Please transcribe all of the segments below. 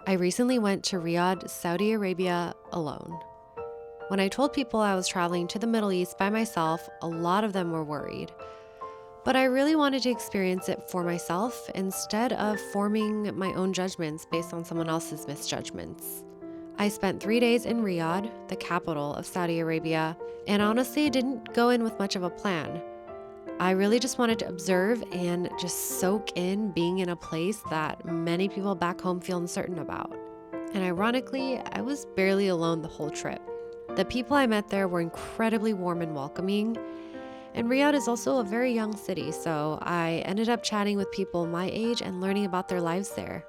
I recently went to Riyadh, Saudi Arabia alone. When I told people I was traveling to the Middle East by myself, a lot of them were worried. But I really wanted to experience it for myself instead of forming my own judgments based on someone else's misjudgments. I spent 3 days in Riyadh, the capital of Saudi Arabia, and honestly didn't go in with much of a plan. I really just wanted to observe and just soak in being in a place that many people back home feel uncertain about. And ironically, I was barely alone the whole trip. The people I met there were incredibly warm and welcoming. And Riyadh is also a very young city, so I ended up chatting with people my age and learning about their lives there.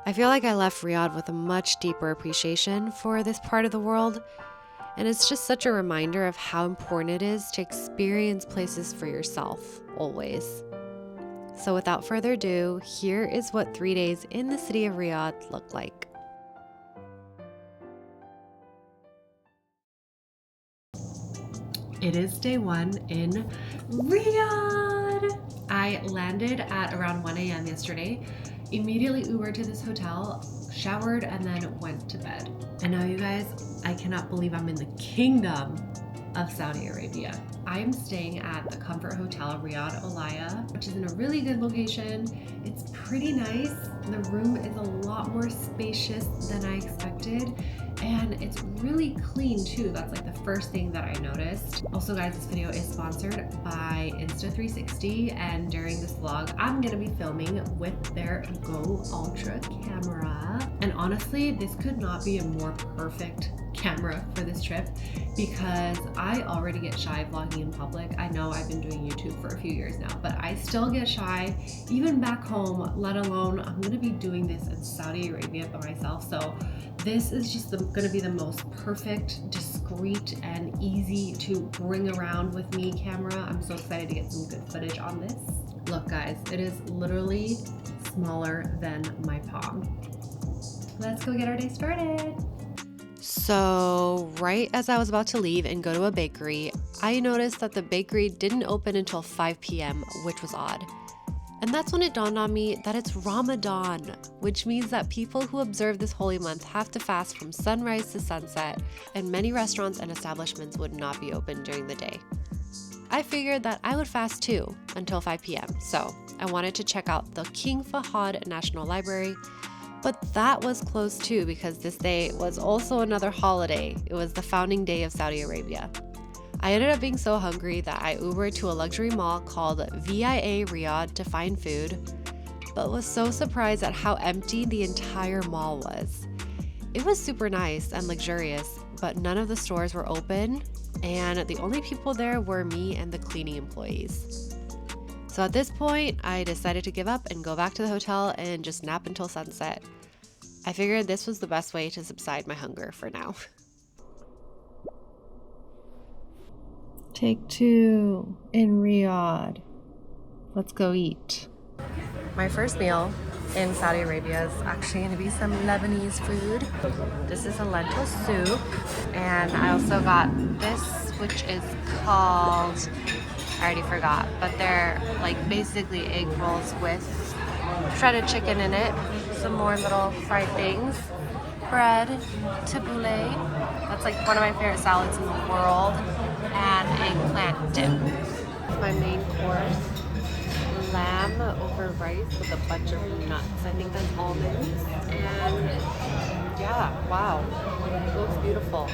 I feel like I left Riyadh with a much deeper appreciation for this part of the world. And it's just such a reminder of how important it is to experience places for yourself, always. So without further ado, here is what 3 days in the city of Riyadh looked like. It is day 1 in Riyadh. I landed at around 1 a.m. yesterday, immediately Ubered to this hotel, showered, and then went to bed. And now you guys, I cannot believe I'm in the kingdom of Saudi Arabia. I'm staying at the Comfort Hotel Riyadh Olaya, which is in a really good location. It's pretty nice. The room is a lot more spacious than I expected. And it's really clean too. That's like the first thing that I noticed. Also guys, this video is sponsored by Insta360, and during this vlog, I'm gonna be filming with their GO Ultra camera. And honestly, this could not be a more perfect camera for this trip because I already get shy vlogging in public. I know I've been doing YouTube for a few years now, but I still get shy even back home, let alone I'm gonna be doing this in Saudi Arabia by myself. So this is just gonna be the most perfect, discreet, and easy to bring around with me camera. I'm so excited to get some good footage on this. Look guys, it is literally smaller than my palm. Let's go get our day started. So right as I was about to leave and go to a bakery, I noticed that the bakery didn't open until 5 p.m., which was odd. And that's when it dawned on me that it's Ramadan, which means that people who observe this holy month have to fast from sunrise to sunset, and many restaurants and establishments would not be open during the day. I figured that I would fast too until 5 p.m., so I wanted to check out the King Fahd National Library, but that was closed too because this day was also another holiday. It was the founding day of Saudi Arabia. I ended up being so hungry that I Ubered to a luxury mall called VIA Riyadh to find food, but was so surprised at how empty the entire mall was. It was super nice and luxurious, but none of the stores were open, and the only people there were me and the cleaning employees. So at this point, I decided to give up and go back to the hotel and just nap until sunset. I figured this was the best way to subside my hunger for now. Take 2 in Riyadh. Let's go eat. My first meal in Saudi Arabia is actually going to be some Lebanese food. This is a lentil soup, and I also got this, which is called, I already forgot, but they're like basically egg rolls with shredded chicken in it, some more little fried things, bread, tabbouleh, that's like one of my favorite salads in the world, and eggplant dip. My main course, lamb over rice with a bunch of nuts. I think that's almonds. And yeah, wow, it looks beautiful.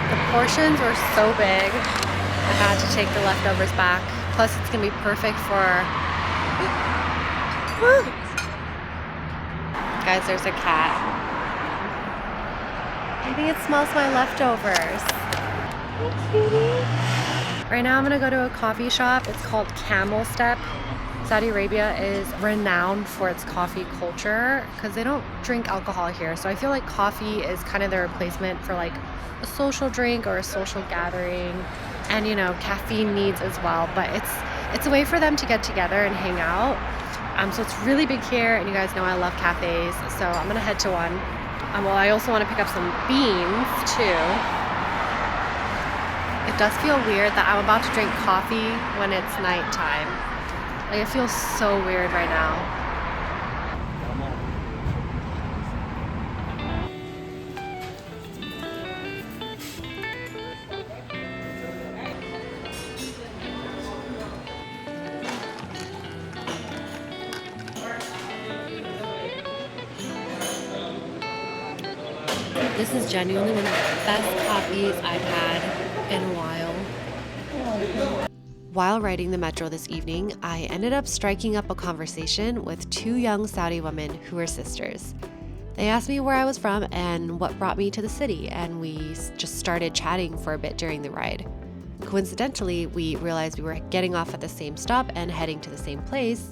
The portions were so big, I had to take the leftovers back. Plus, it's gonna be perfect for. Woo! Guys, there's a cat. I think it smells my leftovers. Hey, cutie. Right now, I'm gonna go to a coffee shop. It's called Camel Step. Saudi Arabia is renowned for its coffee culture because they don't drink alcohol here. So I feel like coffee is kind of the replacement for like a social drink or a social gathering, and you know, caffeine needs as well. But it's a way for them to get together and hang out. So it's really big here, and you guys know I love cafes, so I'm gonna head to one. Well, I also want to pick up some beans too. It does feel weird that I'm about to drink coffee when it's nighttime. Like, it feels so weird right now. This is genuinely one of the best coffees I've had in a while. While riding the metro this evening, I ended up striking up a conversation with two young Saudi women who were sisters. They asked me where I was from and what brought me to the city, and we just started chatting for a bit during the ride. Coincidentally, we realized we were getting off at the same stop and heading to the same place,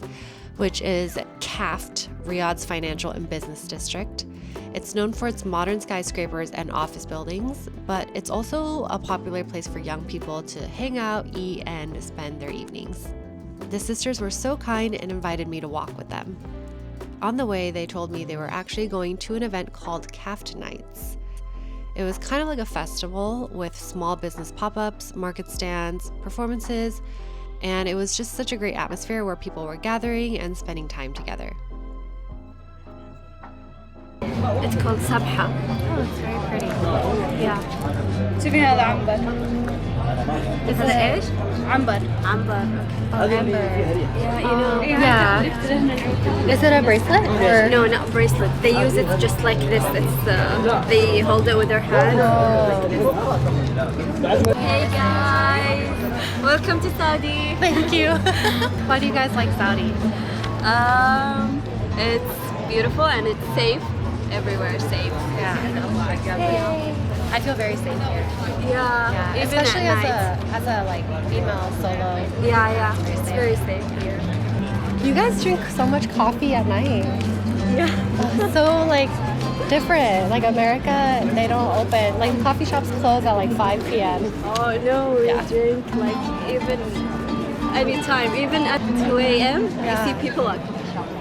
which is KAFD, Riyadh's financial and business district. It's known for its modern skyscrapers and office buildings, but it's also a popular place for young people to hang out, eat, and spend their evenings. The sisters were so kind and invited me to walk with them. On the way, they told me they were actually going to an event called KAFD Nights. It was kind of like a festival with small business pop-ups, market stands, performances, and it was just such a great atmosphere where people were gathering and spending time together. It's called Sabha. Oh, it's very pretty. Yeah. شوفي هذا عنبر. Is it ايش؟ عنبر. Amber. Amber. Yeah, you know. Yeah. Is it a bracelet? Or? No, not bracelet. They use it just like this. It's they hold it with their hand. Hey guys, welcome to Saudi. Thank you. Why do you guys like Saudi? It's beautiful and it's safe. Everywhere is safe. Yeah. I feel very safe here. Yeah. Even Especially at as a like female solo. Yeah. It's very safe here. You guys drink so much coffee at night. Yeah. So like different. Like America, they don't open. Like coffee shops close at like 5 p.m. Oh no, we drink like even anytime, even at 2 a.m. Yeah. You see people at coffee shops.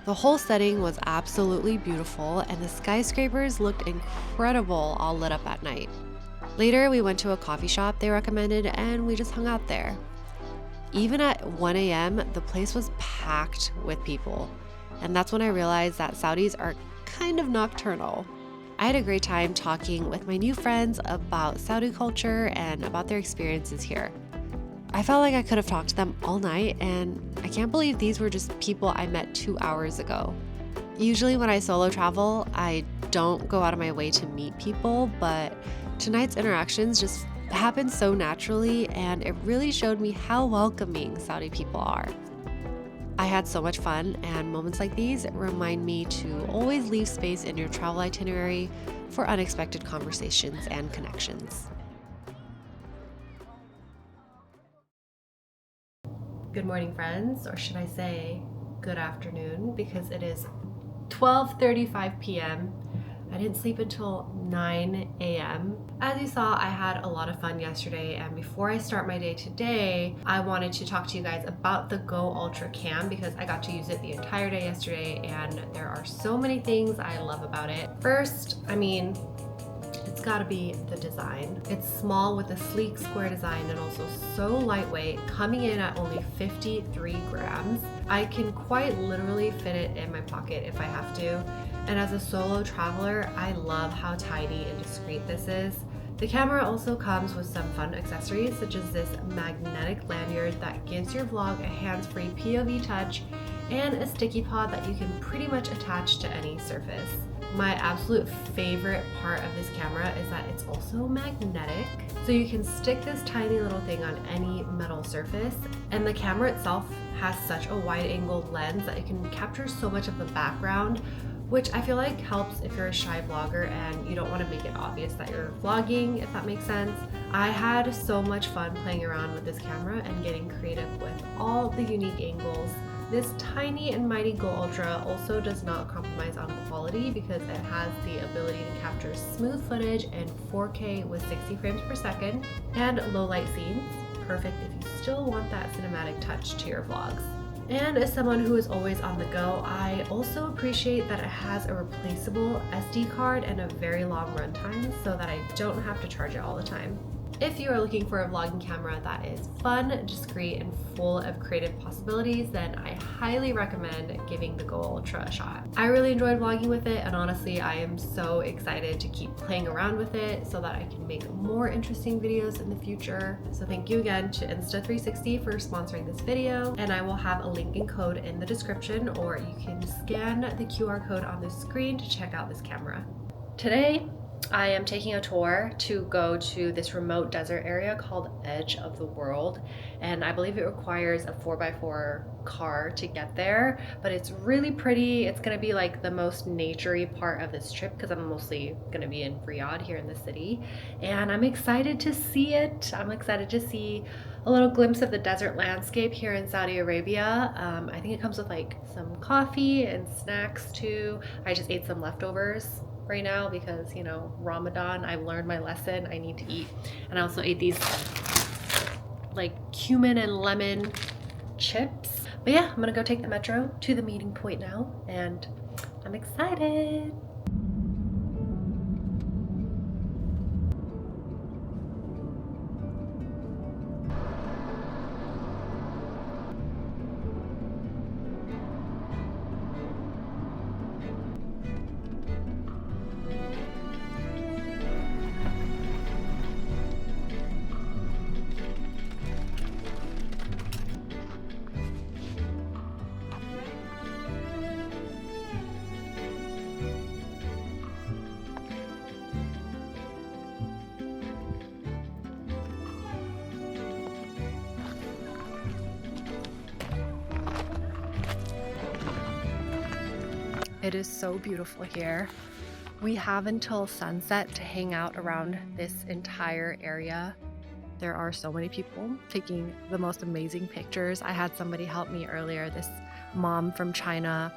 The whole setting was absolutely beautiful, and the skyscrapers looked incredible all lit up at night. Later, we went to a coffee shop they recommended, and we just hung out there. Even at 1 a.m., the place was packed with people, and that's when I realized that Saudis are kind of nocturnal. I had a great time talking with my new friends about Saudi culture and about their experiences here. I felt like I could have talked to them all night, and I can't believe these were just people I met 2 hours ago. Usually when I solo travel, I don't go out of my way to meet people, but tonight's interactions just happened so naturally, and it really showed me how welcoming Saudi people are. I had so much fun, and moments like these remind me to always leave space in your travel itinerary for unexpected conversations and connections. Good morning, friends, or should I say good afternoon, because it is 12:35 p.m. I didn't sleep until 9 a.m. As you saw, I had a lot of fun yesterday, and before I start my day today, I wanted to talk to you guys about the Go Ultra cam because I got to use it the entire day yesterday, and there are so many things I love about it. First, it's gotta be the design. It's small with a sleek square design and also so lightweight, coming in at only 53 grams. I can quite literally fit it in my pocket if I have to. And as a solo traveler, I love how tiny and discreet this is. The camera also comes with some fun accessories such as this magnetic lanyard that gives your vlog a hands-free POV touch and a sticky pod that you can pretty much attach to any surface. My absolute favorite part of this camera is that it's also magnetic, so you can stick this tiny little thing on any metal surface, and the camera itself has such a wide-angled lens that it can capture so much of the background, which I feel like helps if you're a shy vlogger and you don't want to make it obvious that you're vlogging, if that makes sense. I had so much fun playing around with this camera and getting creative with all the unique angles. This tiny and mighty Go Ultra also does not compromise on quality because it has the ability to capture smooth footage in 4K with 60 frames per second and low light scenes, perfect if you still want that cinematic touch to your vlogs. And as someone who is always on the go, I also appreciate that it has a replaceable SD card and a very long runtime so that I don't have to charge it all the time. If you are looking for a vlogging camera that is fun, discreet, and full of creative possibilities, then I highly recommend giving the Go Ultra a shot. I really enjoyed vlogging with it, and honestly, I am so excited to keep playing around with it so that I can make more interesting videos in the future. So thank you again to Insta360 for sponsoring this video, and I will have a link and code in the description, or you can scan the QR code on the screen to check out this camera. Today, I am taking a tour to go to this remote desert area called Edge of the World, and I believe it requires a 4x4 car to get there, but it's really pretty. It's gonna be like the most naturey part of this trip because I'm mostly gonna be in Riyadh here in the city, and I'm excited to see it. I'm excited to see a little glimpse of the desert landscape here in Saudi Arabia. I think it comes with like some coffee and snacks too. I just ate some leftovers right now because, you know, Ramadan, I've learned my lesson. I need to eat. And I also ate these like cumin and lemon chips. But yeah, I'm gonna go take the metro to the meeting point now, and I'm excited. It is so beautiful here. We have until sunset to hang out around this entire area. There are so many people taking the most amazing pictures. I had somebody help me earlier, this mom from China,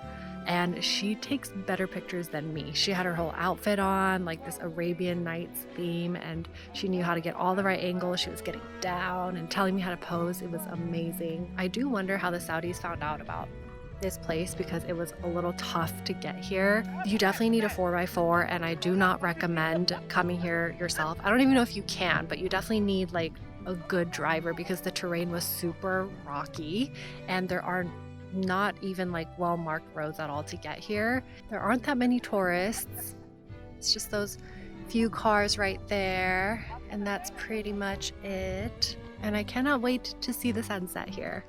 and she takes better pictures than me. She had her whole outfit on, like this Arabian Nights theme, and she knew how to get all the right angles. She was getting down and telling me how to pose. It was amazing. I do wonder how the Saudis found out about this place because it was a little tough to get here. You definitely need a 4x4, and I do not recommend coming here yourself. I don't even know if you can, but you definitely need like a good driver because the terrain was super rocky and there are not even like well-marked roads at all to get here. There aren't that many tourists. It's just those few cars right there, and that's pretty much it. And I cannot wait to see the sunset here.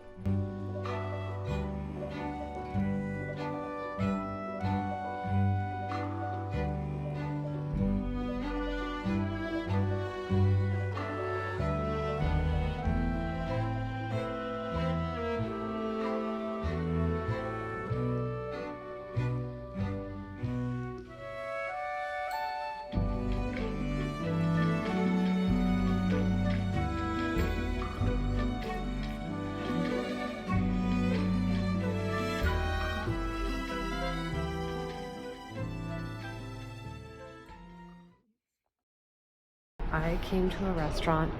I came to a restaurant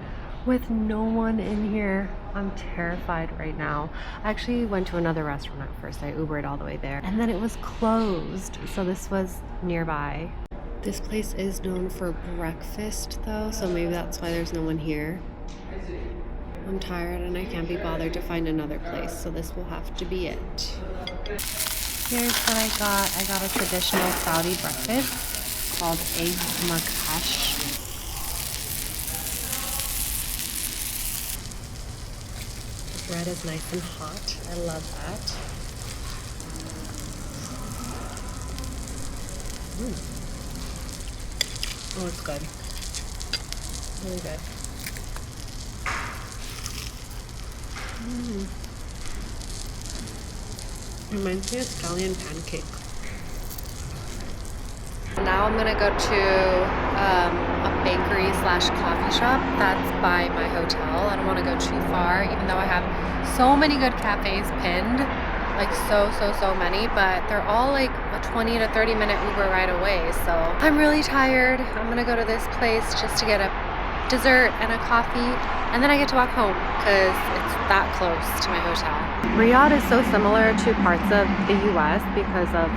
with no one in here. I'm terrified right now. I actually went to another restaurant at first. I Ubered all the way there, and then it was closed. So this was nearby. This place is known for breakfast though, so maybe that's why there's no one here. I'm tired and I can't be bothered to find another place, so this will have to be it. Here's what I got. I got a traditional Saudi breakfast called egg makash. Bread is nice and hot. I love that. Oh, it's good. Really good. Reminds me of scallion pancake. Now I'm gonna go to a bakery slash coffee shop that's by my hotel. I don't want to go too far, even though I have so many good cafes pinned. like so many, but they're all like a 20 to 30 minute Uber ride away. So I'm really tired. I'm gonna go to this place just to get a dessert and a coffee, and then I get to walk home because it's that close to my hotel. Riyadh is so similar to parts of the US because of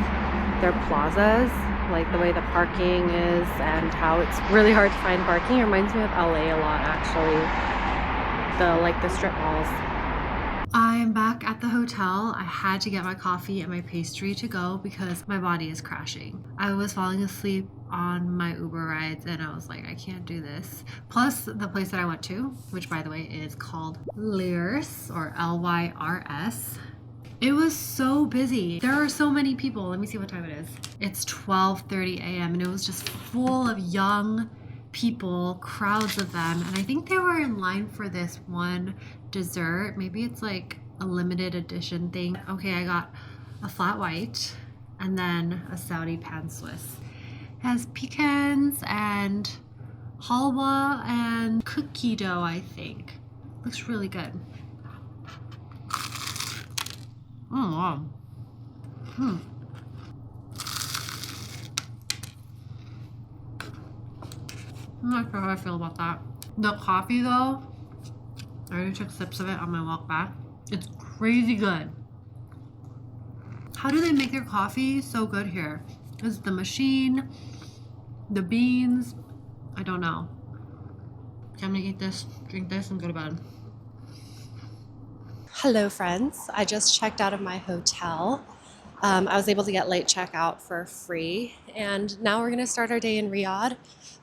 their plazas, like the way the parking is and how it's really hard to find parking. It reminds me of LA a lot, actually. The strip malls. I am back at the hotel. I had to get my coffee and my pastry to go because my body is crashing. I was falling asleep on my Uber rides and I was like, I can't do this. Plus the place that I went to, which by the way is called Lyrs, or Lyrs. It was so busy. There are so many people. Let me see what time it is. It's 12:30 a.m. and it was just full of young people, crowds of them, and I think they were in line for this one dessert. Maybe it's like a limited edition thing. Okay, I got a flat white and then a Saudi pan Swiss. It has pecans and halwa and cookie dough, I think. Looks really good. Oh wow. I'm not sure how I feel about that. The coffee though, I already took sips of it on my walk back. It's crazy good. How do they make their coffee so good here? Is it the machine? The beans? I don't know. Okay, I'm gonna eat this, drink this, and go to bed. Hello friends, I just checked out of my hotel. I was able to get late checkout for free, and now we're gonna start our day in Riyadh.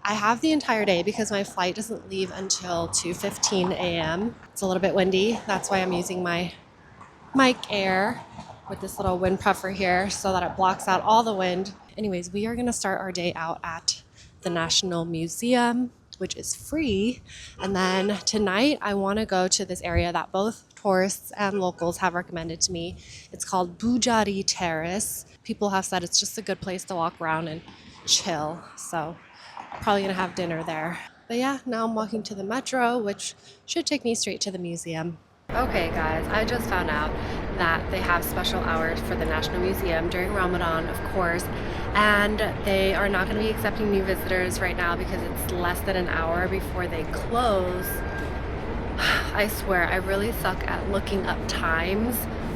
I have the entire day because my flight doesn't leave until 2:15 a.m. It's a little bit windy, that's why I'm using my mic Air with this little wind puffer here so that it blocks out all the wind. Anyways, we are gonna start our day out at the National Museum, which is free, and then tonight I want to go to this area that both tourists and locals have recommended to me. It's called Bujairi Terrace. People have said it's just a good place to walk around and chill, so probably gonna have dinner there. But yeah, now I'm walking to the metro, which should take me straight to the museum. Okay guys, I just found out that they have special hours for the National Museum during Ramadan, of course, and they are not going to be accepting new visitors right now because it's less than an hour before they close. I swear, I really suck at looking up times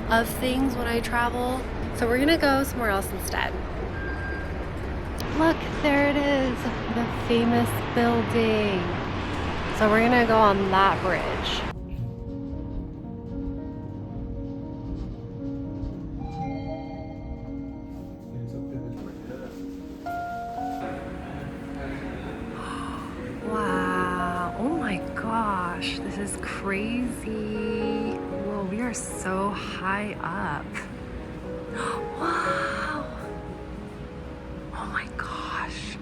of things when I travel, so we're gonna go somewhere else instead. Look, there it is, the famous building. So we're gonna go on that bridge. This is crazy. Whoa, we are so high up. Wow. Oh my gosh.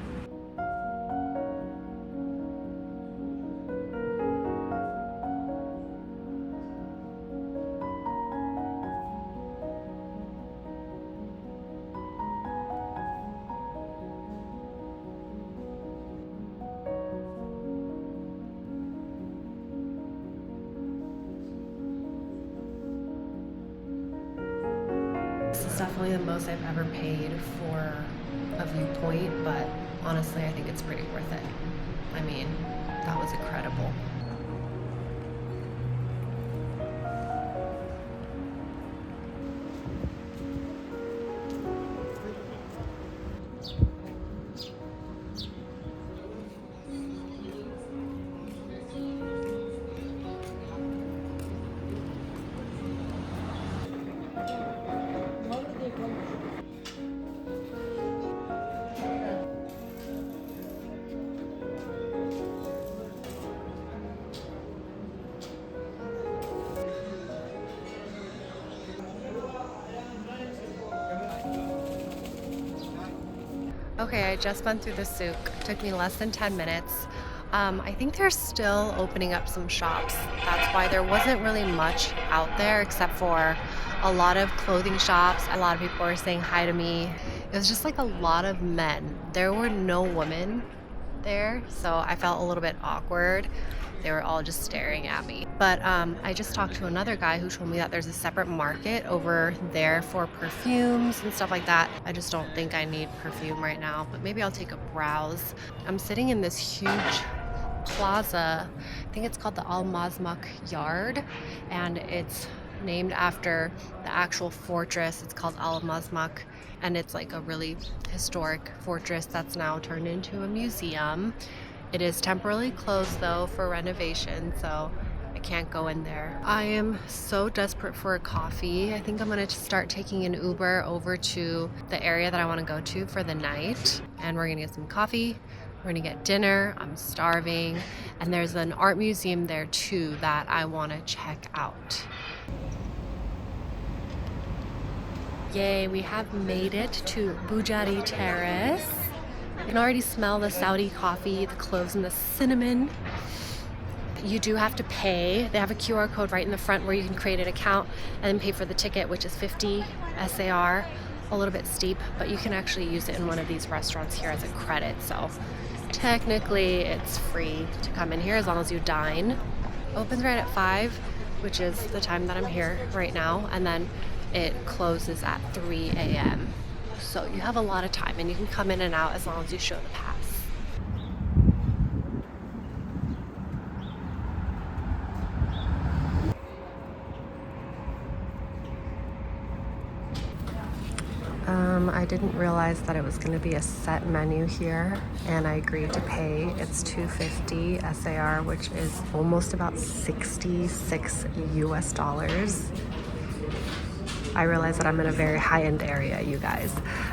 This is definitely the most I've ever paid for a viewpoint, but honestly, I think it's pretty worth it. I mean, that was incredible. Okay, I just went through the souk. It took me less than 10 minutes. I think they're still opening up some shops. That's why there wasn't really much out there except for a lot of clothing shops. A lot of people were saying hi to me. It was just like a lot of men. There were no women there, so I felt a little bit awkward. They were all just staring at me. But I just talked to another guy who told me that there's a separate market over there for perfumes and stuff like that. I just don't think I need perfume right now, but maybe I'll take a browse. I'm sitting in this huge plaza. I think it's called the Al Mazmak Yard, and it's named after the actual fortress. It's called Al Mazmak, and it's like a really historic fortress that's now turned into a museum. It is temporarily closed though for renovation, so I can't go in there. I am so desperate for a coffee. I think I'm gonna start taking an Uber over to the area that I want to go to for the night, and we're gonna get some coffee. We're gonna get dinner. I'm starving, and there's an art museum there too that I want to check out. Yay, we have made it to Bujairi Terrace. I can already smell the Saudi coffee, the cloves, and the cinnamon. You do have to pay. They have a QR code right in the front where you can create an account and then pay for the ticket, which is 50 SAR. A little bit steep, but you can actually use it in one of these restaurants here as a credit. So technically it's free to come in here as long as you dine. Opens right at 5, which is the time that I'm here right now, and then it closes at 3 a.m. So you have a lot of time, and you can come in and out as long as you show the pass. I didn't realize that it was going to be a set menu here, and I agreed to pay. It's $250 SAR, which is almost about 66 US dollars. I realize that I'm in a very high-end area, you guys.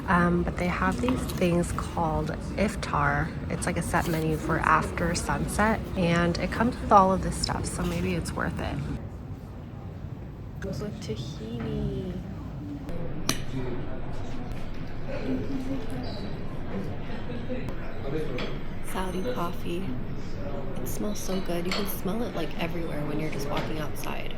But they have these things called iftar. It's like a set menu for after sunset, and it comes with all of this stuff, so maybe it's worth it. Comes with tahini. Saudi coffee. It smells so good. You can smell it like everywhere when you're just walking outside.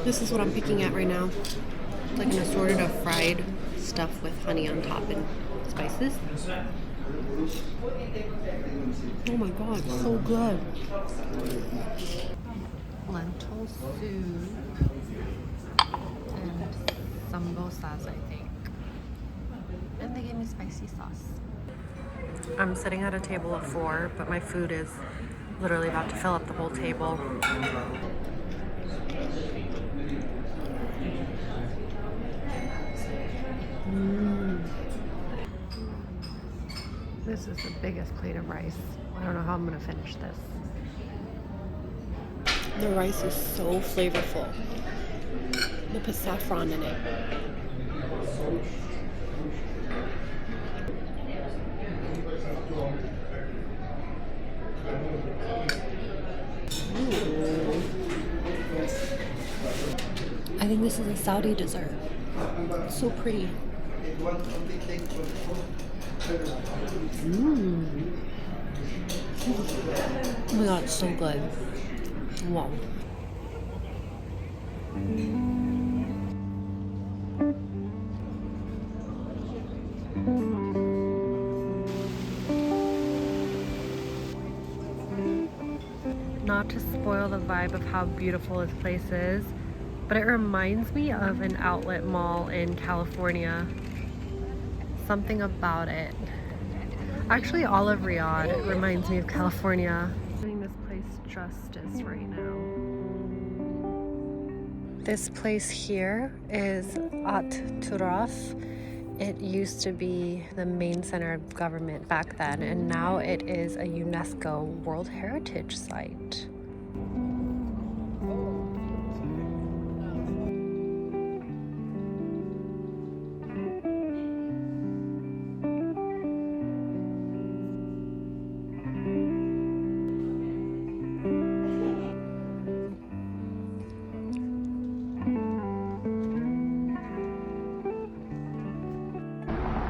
This is what I'm picking at right now. It's like an assorted of fried stuff with honey on top and spices. Oh my god, so good. Lentil soup and some bossas, I think. And they gave me spicy sauce. I'm sitting at a table of 4, but my food is literally about to fill up the whole table. This is the biggest plate of rice. I don't know how I'm gonna finish this. The rice is so flavorful. They put saffron in it. I think this is a Saudi dessert. It's so pretty. Oh my god, it's so good. Wow. Not to spoil the vibe of how beautiful this place is, but it reminds me of an outlet mall in California. Something about it. Actually, all of Riyadh reminds me of California. Doing this place justice right now. This place here is At Turaf. It used to be the main center of government back then, and now it is a UNESCO World Heritage Site.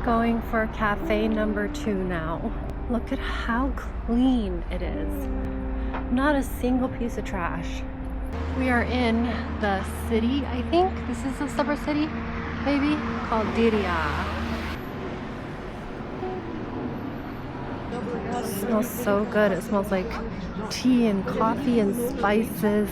Going for cafe number 2 now. Look at how clean it is. Not a single piece of trash. We are in the city, I think. This is a summer city, maybe, called Diriyah. It smells so good. It smells like tea and coffee and spices.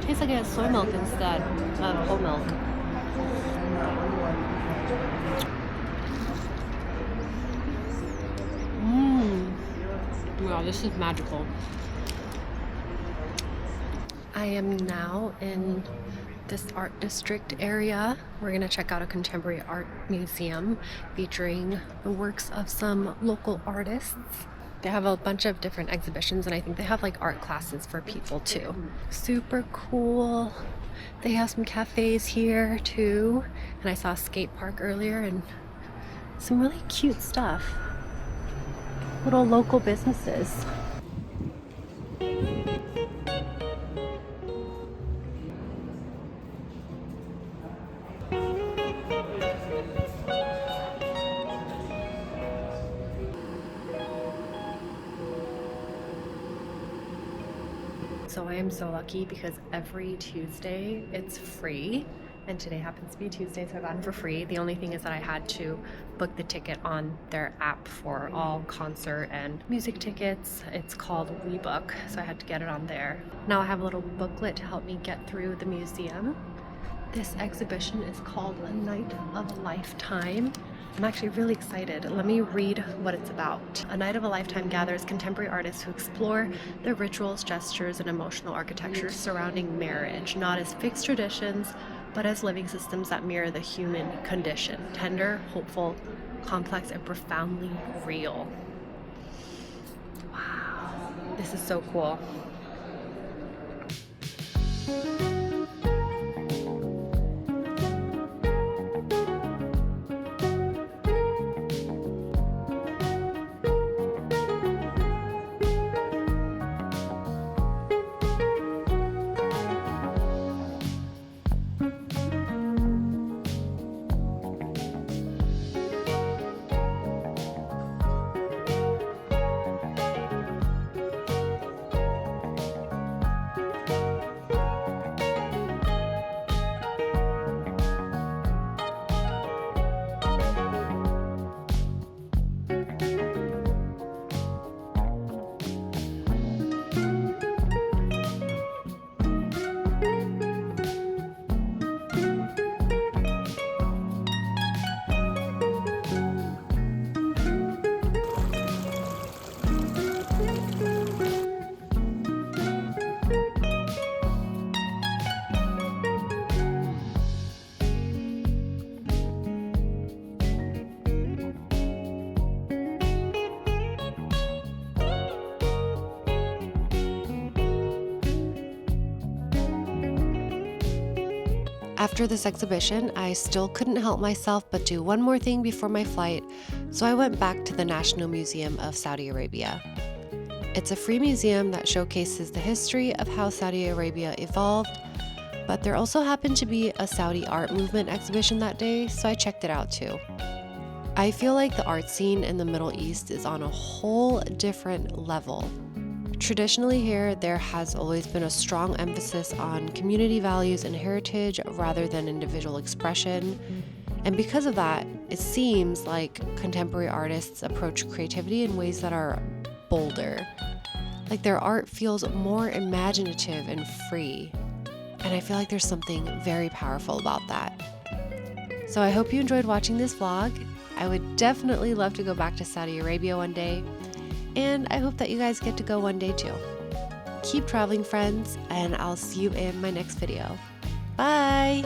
Tastes like it has soy milk instead of whole milk. Wow, this is magical. I am now in this art district area. We're gonna check out a contemporary art museum featuring the works of some local artists. They have a bunch of different exhibitions, and I think they have like art classes for people too. Super cool. They have some cafes here too, and I saw a skate park earlier and some really cute stuff. Little local businesses. So I am so lucky because every Tuesday it's free, and today happens to be Tuesday, so I got in for free. The only thing is that I had to book the ticket on their app for all concert and music tickets. It's called WeBook, so I had to get it on there. Now I have a little booklet to help me get through the museum. This exhibition is called A Night of a Lifetime. I'm actually really excited. Let me read what it's about. A Night of a Lifetime gathers contemporary artists who explore the rituals, gestures, and emotional architecture surrounding marriage, not as fixed traditions, but as living systems that mirror the human condition. Tender, hopeful, complex, and profoundly real. Wow, this is so cool. After this exhibition, I still couldn't help myself but do one more thing before my flight, so I went back to the National Museum of Saudi Arabia. It's a free museum that showcases the history of how Saudi Arabia evolved, but there also happened to be a Saudi art movement exhibition that day, so I checked it out too. I feel like the art scene in the Middle East is on a whole different level. Traditionally here, there has always been a strong emphasis on community values and heritage rather than individual expression. And because of that, it seems like contemporary artists approach creativity in ways that are bolder. Like their art feels more imaginative and free. And I feel like there's something very powerful about that. So I hope you enjoyed watching this vlog. I would definitely love to go back to Saudi Arabia one day. And I hope that you guys get to go one day too. Keep traveling, friends, and I'll see you in my next video. Bye!